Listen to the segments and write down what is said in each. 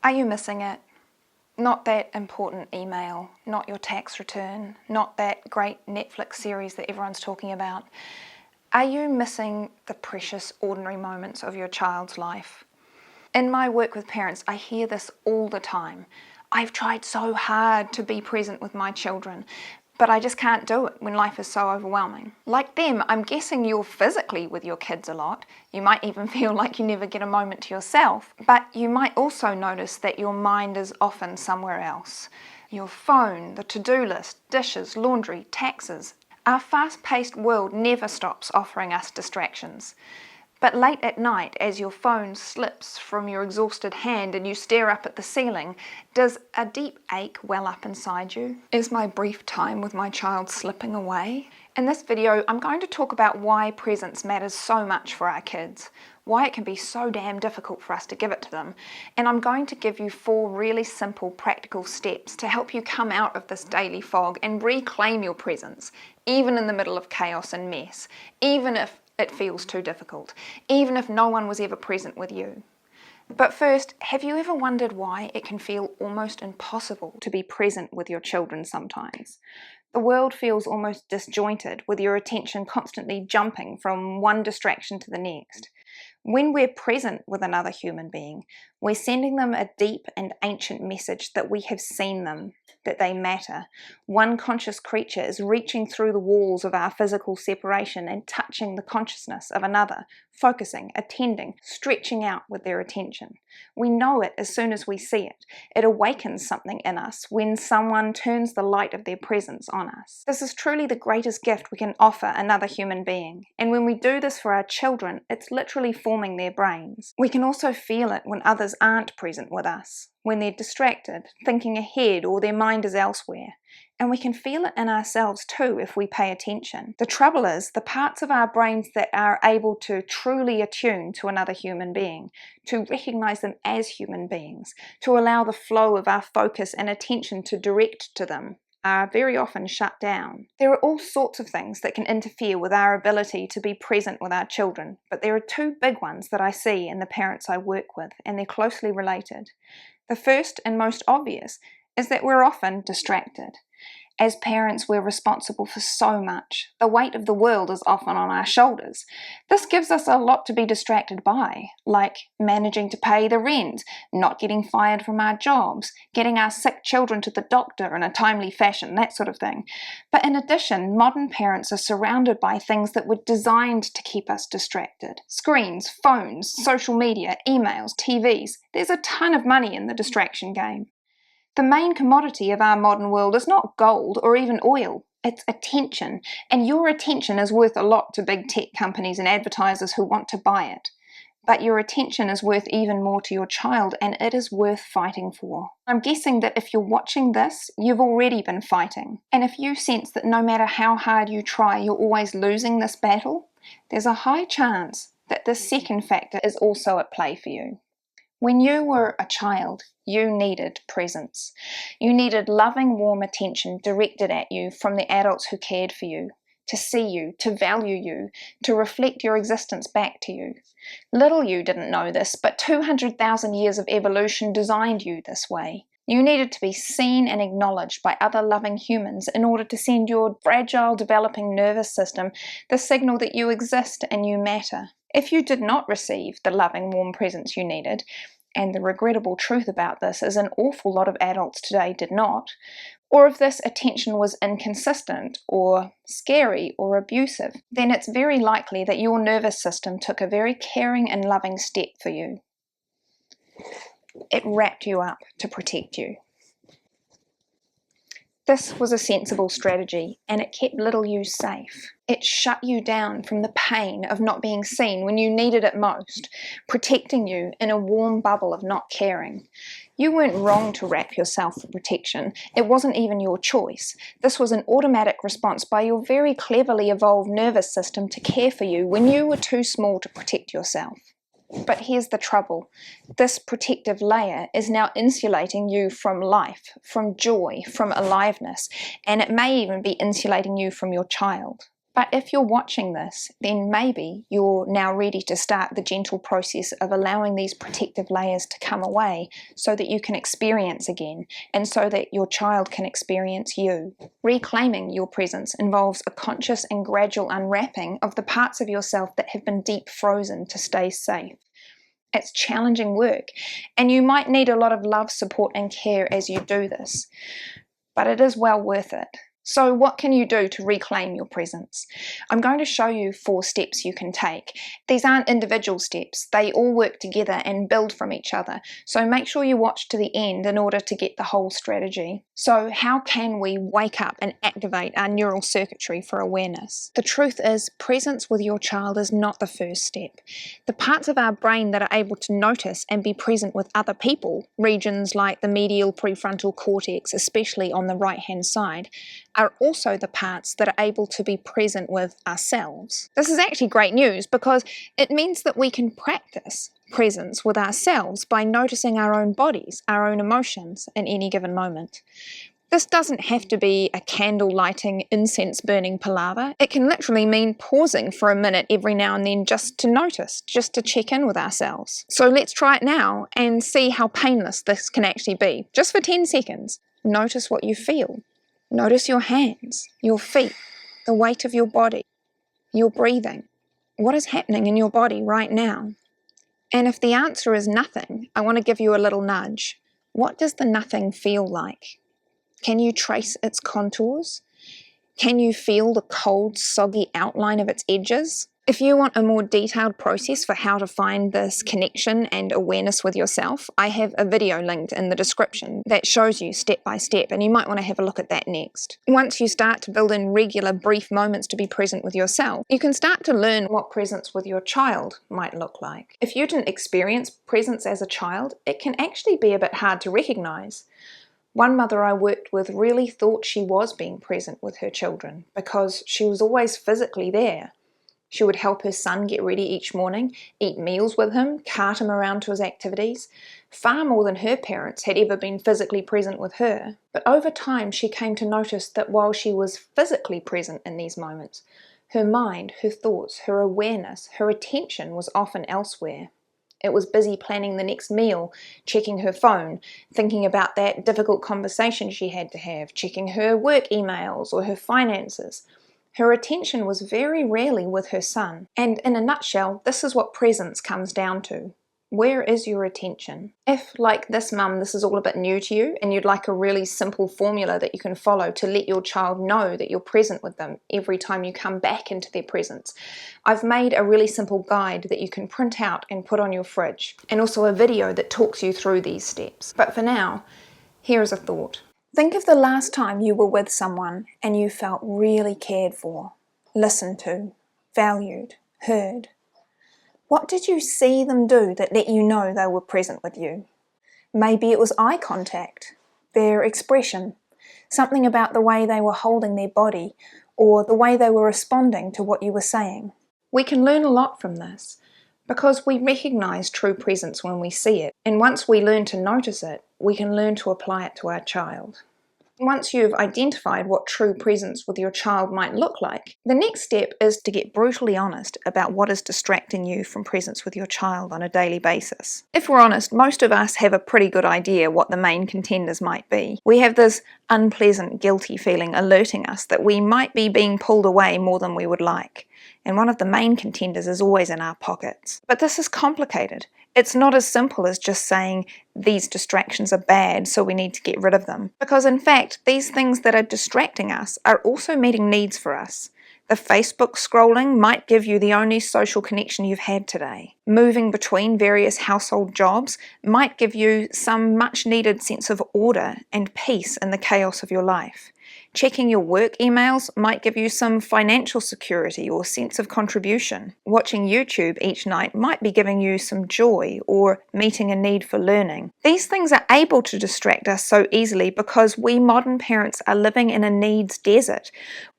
Are you missing it? Not that important email, not your tax return, not that great Netflix series that everyone's talking about. Are you missing the precious, ordinary moments of your child's life? In my work with parents, I hear this all the time. I've tried so hard to be present with my children, but I just can't do it when life is so overwhelming. Like them, I'm guessing you're physically with your kids a lot. You might even feel like you never get a moment to yourself, but you might also notice that your mind is often somewhere else. Your phone, the to-do list, dishes, laundry, taxes. Our fast-paced world never stops offering us distractions. But late at night, as your phone slips from your exhausted hand and you stare up at the ceiling, does a deep ache well up inside you? Is my brief time with my child slipping away? In this video, I'm going to talk about why presence matters so much for our kids, why it can be so damn difficult for us to give it to them, and I'm going to give you 4 really simple, practical steps to help you come out of this daily fog and reclaim your presence, even in the middle of chaos and mess, even if it feels too difficult, even if no one was ever present with you. But first, have you ever wondered why it can feel almost impossible to be present with your children sometimes? The world feels almost disjointed, with your attention constantly jumping from one distraction to the next. When we're present with another human being, we're sending them a deep and ancient message that we have seen them, that they matter. One conscious creature is reaching through the walls of our physical separation and touching the consciousness of another, focusing, attending, stretching out with their attention. We know it as soon as we see it. It awakens something in us when someone turns the light of their presence on us. This is truly the greatest gift we can offer another human being. And when we do this for our children, it's literally forming their brains. We can also feel it when others aren't present with us, when they're distracted, thinking ahead, or their mind is elsewhere. And we can feel it in ourselves too if we pay attention. The trouble is, the parts of our brains that are able to truly attune to another human being, to recognize them as human beings, to allow the flow of our focus and attention to direct to them, are very often shut down. There are all sorts of things that can interfere with our ability to be present with our children, but there are 2 big ones that I see in the parents I work with, and they're closely related. The first and most obvious is that we're often distracted. As parents, we're responsible for so much. The weight of the world is often on our shoulders. This gives us a lot to be distracted by, like managing to pay the rent, not getting fired from our jobs, getting our sick children to the doctor in a timely fashion, that sort of thing. But in addition, modern parents are surrounded by things that were designed to keep us distracted. Screens, phones, social media, emails, TVs. There's a ton of money in the distraction game. The main commodity of our modern world is not gold or even oil, it's attention, and your attention is worth a lot to big tech companies and advertisers who want to buy it. But your attention is worth even more to your child, and it is worth fighting for. I'm guessing that if you're watching this, you've already been fighting. And if you sense that no matter how hard you try, you're always losing this battle, there's a high chance that this second factor is also at play for you. When you were a child, you needed presence. You needed loving, warm attention directed at you from the adults who cared for you, to see you, to value you, to reflect your existence back to you. Little you didn't know this, but 200,000 years of evolution designed you this way. You needed to be seen and acknowledged by other loving humans in order to send your fragile, developing nervous system the signal that you exist and you matter. If you did not receive the loving, warm presence you needed, and the regrettable truth about this is an awful lot of adults today did not, or if this attention was inconsistent or scary or abusive, then it's very likely that your nervous system took a very caring and loving step for you. It wrapped you up to protect you. This was a sensible strategy, and it kept little you safe. It shut you down from the pain of not being seen when you needed it most, protecting you in a warm bubble of not caring. You weren't wrong to wrap yourself for protection. It wasn't even your choice. This was an automatic response by your very cleverly evolved nervous system to care for you when you were too small to protect yourself. But here's the trouble. This protective layer is now insulating you from life, from joy, from aliveness, and it may even be insulating you from your child. But if you're watching this, then maybe you're now ready to start the gentle process of allowing these protective layers to come away so that you can experience again and so that your child can experience you. Reclaiming your presence involves a conscious and gradual unwrapping of the parts of yourself that have been deep frozen to stay safe. It's challenging work, and you might need a lot of love, support, and care as you do this, but it is well worth it. So what can you do to reclaim your presence? I'm going to show you 4 steps you can take. These aren't individual steps. They all work together and build from each other. So make sure you watch to the end in order to get the whole strategy. So how can we wake up and activate our neural circuitry for awareness? The truth is, presence with your child is not the first step. The parts of our brain that are able to notice and be present with other people, regions like the medial prefrontal cortex, especially on the right-hand side, are also the parts that are able to be present with ourselves. This is actually great news because it means that we can practice presence with ourselves by noticing our own bodies, our own emotions in any given moment. This doesn't have to be a candle lighting, incense burning palaver. It can literally mean pausing for a minute every now and then just to notice, just to check in with ourselves. So let's try it now and see how painless this can actually be. Just for 10 seconds, notice what you feel. Notice your hands, your feet, the weight of your body, your breathing. What is happening in your body right now? And if the answer is nothing, I want to give you a little nudge. What does the nothing feel like? Can you trace its contours? Can you feel the cold, soggy outline of its edges? If you want a more detailed process for how to find this connection and awareness with yourself, I have a video linked in the description that shows you step by step, and you might want to have a look at that next. Once you start to build in regular brief moments to be present with yourself, you can start to learn what presence with your child might look like. If you didn't experience presence as a child, it can actually be a bit hard to recognize. One mother I worked with really thought she was being present with her children because she was always physically there. She would help her son get ready each morning, eat meals with him, cart him around to his activities, far more than her parents had ever been physically present with her. But over time she came to notice that while she was physically present in these moments, her mind, her thoughts, her awareness, her attention was often elsewhere. It was busy planning the next meal, checking her phone, thinking about that difficult conversation she had to have, checking her work emails or her finances. Her attention was very rarely with her son. And in a nutshell, this is what presence comes down to. Where is your attention? If, like this mum, this is all a bit new to you and you'd like a really simple formula that you can follow to let your child know that you're present with them every time you come back into their presence, I've made a really simple guide that you can print out and put on your fridge, and also a video that talks you through these steps. But for now, here is a thought. Think of the last time you were with someone and you felt really cared for, listened to, valued, heard. What did you see them do that let you know they were present with you? Maybe it was eye contact, their expression, something about the way they were holding their body, or the way they were responding to what you were saying. We can learn a lot from this, because we recognize true presence when we see it, and once we learn to notice it, we can learn to apply it to our child. Once you've identified what true presence with your child might look like, the next step is to get brutally honest about what is distracting you from presence with your child on a daily basis. If we're honest, most of us have a pretty good idea what the main contenders might be. We have this unpleasant, guilty feeling alerting us that we might be being pulled away more than we would like. And one of the main contenders is always in our pockets. But this is complicated. It's not as simple as just saying these distractions are bad, so we need to get rid of them. Because in fact, these things that are distracting us are also meeting needs for us. The Facebook scrolling might give you the only social connection you've had today. Moving between various household jobs might give you some much needed sense of order and peace in the chaos of your life. Checking your work emails might give you some financial security or sense of contribution. Watching YouTube each night might be giving you some joy or meeting a need for learning. These things are able to distract us so easily because we modern parents are living in a needs desert.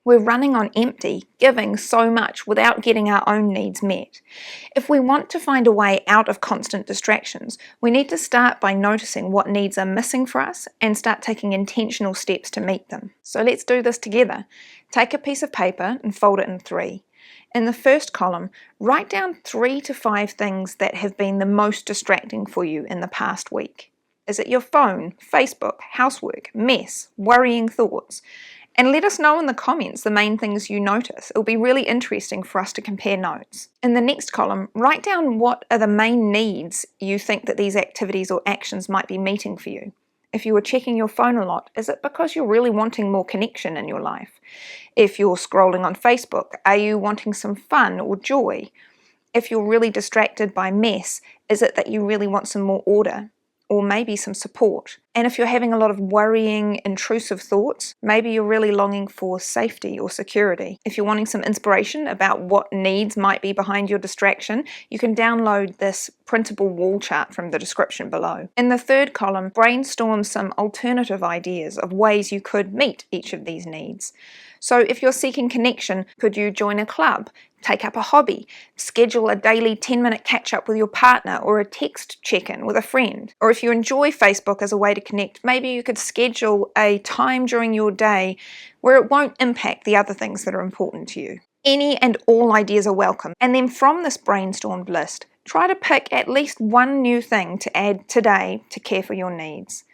We're running on empty, giving so much without getting our own needs met. If we want to find a way out of constant distractions, we need to start by noticing what needs are missing for us and start taking intentional steps to meet them. So let's do this together. Take a piece of paper and fold it in 3. In the first column, write down 3 to 5 things that have been the most distracting for you in the past week. Is it your phone, Facebook, housework, mess, worrying thoughts? And let us know in the comments the main things you notice. It'll be really interesting for us to compare notes. In the next column, write down what are the main needs you think that these activities or actions might be meeting for you. If you were checking your phone a lot, is it because you're really wanting more connection in your life? If you're scrolling on Facebook, are you wanting some fun or joy? If you're really distracted by mess, is it that you really want some more order? Or maybe some support. And if you're having a lot of worrying, intrusive thoughts, maybe you're really longing for safety or security. If you're wanting some inspiration about what needs might be behind your distraction, you can download this printable wall chart from the description below. In the third column, brainstorm some alternative ideas of ways you could meet each of these needs. So if you're seeking connection, could you join a club, take up a hobby, schedule a daily 10-minute catch-up with your partner or a text check-in with a friend? Or if you enjoy Facebook as a way to connect, maybe you could schedule a time during your day where it won't impact the other things that are important to you. Any and all ideas are welcome. And then from this brainstormed list, try to pick at least one new thing to add today to care for your needs.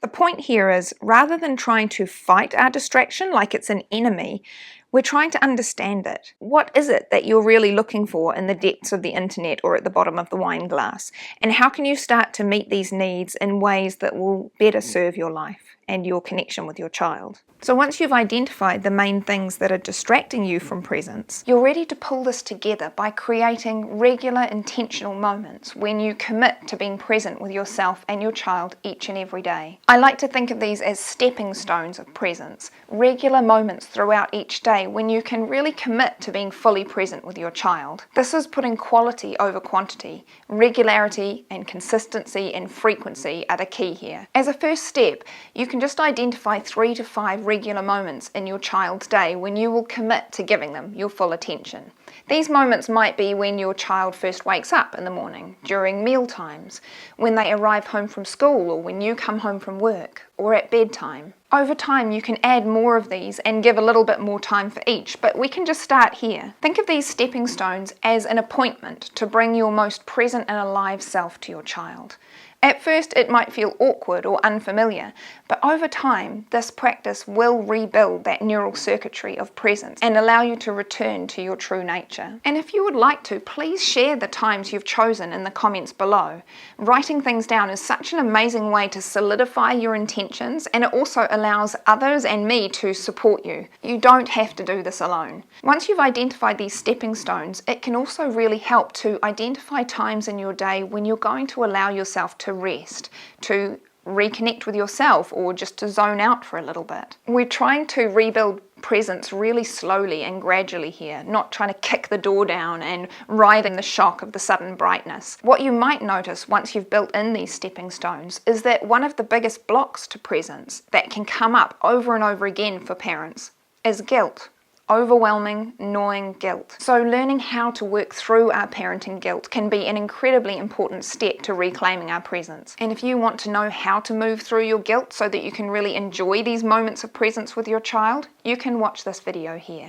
The point here is, rather than trying to fight our distraction like it's an enemy, we're trying to understand it. What is it that you're really looking for in the depths of the internet or at the bottom of the wine glass? And how can you start to meet these needs in ways that will better serve your life and your connection with your child? So once you've identified the main things that are distracting you from presence, you're ready to pull this together by creating regular intentional moments when you commit to being present with yourself and your child each and every day. I like to think of these as stepping stones of presence, regular moments throughout each day when you can really commit to being fully present with your child. This is putting quality over quantity. Regularity and consistency and frequency are the key here. As a first step, you can just identify 3 to 5 regular moments in your child's day when you will commit to giving them your full attention. These moments might be when your child first wakes up in the morning, during meal times, when they arrive home from school or when you come home from work, or at bedtime. Over time you can add more of these and give a little bit more time for each, but we can just start here. Think of these stepping stones as an appointment to bring your most present and alive self to your child. At first it might feel awkward or unfamiliar, but over time this practice will rebuild that neural circuitry of presence and allow you to return to your true nature. And if you would like to, please share the times you've chosen in the comments below. Writing things down is such an amazing way to solidify your intentions, and it also allows others and me to support you. You don't have to do this alone. Once you've identified these stepping stones, it can also really help to identify times in your day when you're going to allow yourself to rest, to reconnect with yourself, or just to zone out for a little bit. We're trying to rebuild presence really slowly and gradually here, not trying to kick the door down and ride in the shock of the sudden brightness. What you might notice once you've built in these stepping stones is that one of the biggest blocks to presence that can come up over and over again for parents is guilt. Overwhelming, gnawing guilt. So learning how to work through our parenting guilt can be an incredibly important step to reclaiming our presence. And if you want to know how to move through your guilt so that you can really enjoy these moments of presence with your child, you can watch this video here.